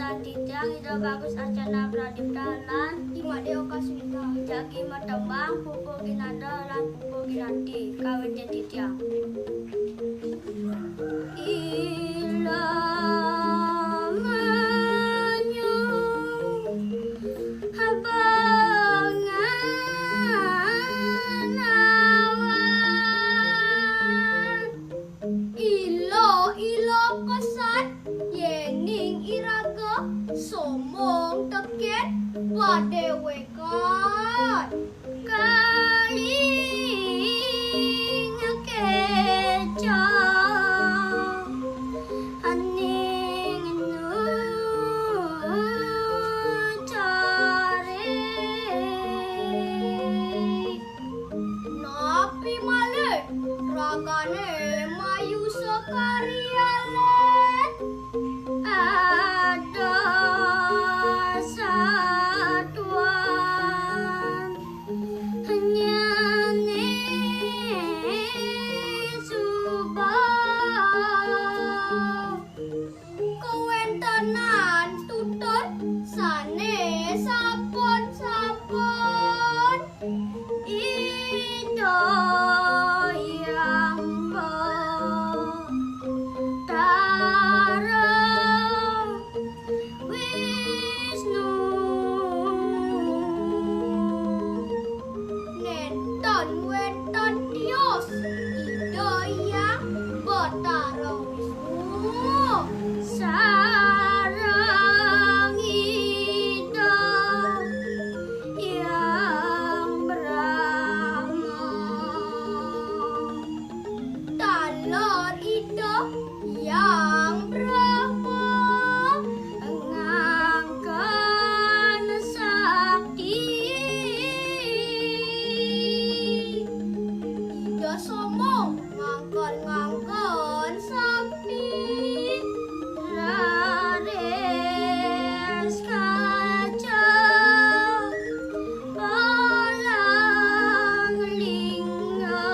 Putra Titiang, Ida Bagus Arcana Pradip Dahlan, Imade Okaswita, Jaki Matembang, Pupu Ginanda, lan Pupu Ginanti, kawin Titiang. Somong teket wadewekan Kaling kecoh Haning nu cari Napi male ragane mayu sekarialet ada satuan hanya subah Kewentenan tutut sane sapon-sapon Ido yang betara Wisnu Nenton weton tios Ido yang betara Wisnu Sarang Ido yang Brahma Talor Ido yang Brahma ngangkan sakti Ido somong ngangkon sakti Rades kaca palang lingga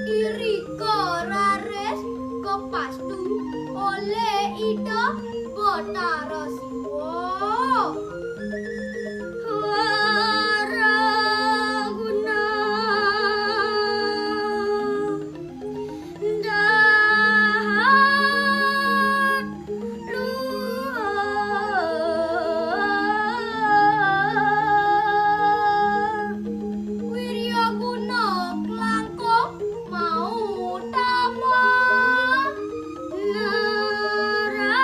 Iriko rares kepastu oleh Ido Betara Siwa Waraguna dahat luar Wiryaguna klangkung mau utama nerana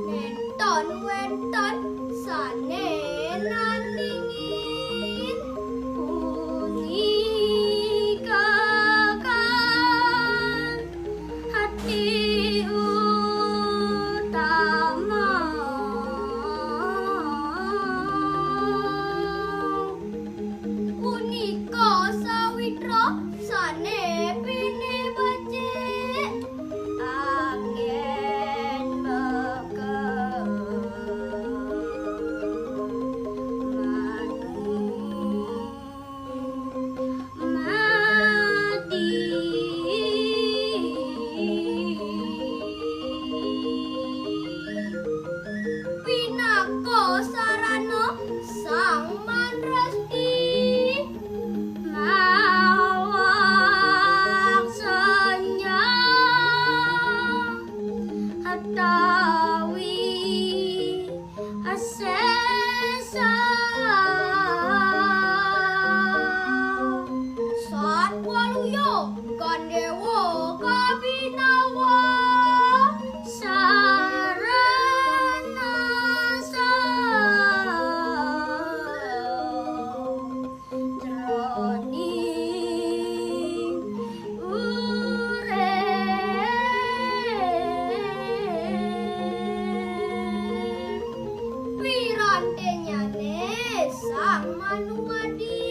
Nenton wenton sane nandingin Punikakan hati utama Punika sawitra sane pini becik angin bekel mati Pinako sarana sang manresti mawak senya hatawi asesa Satwaluyo kandewo kabinawa sarana jroning urip Wirantenya sang manuadi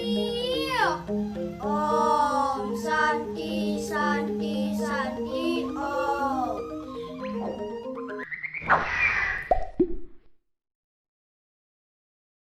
oh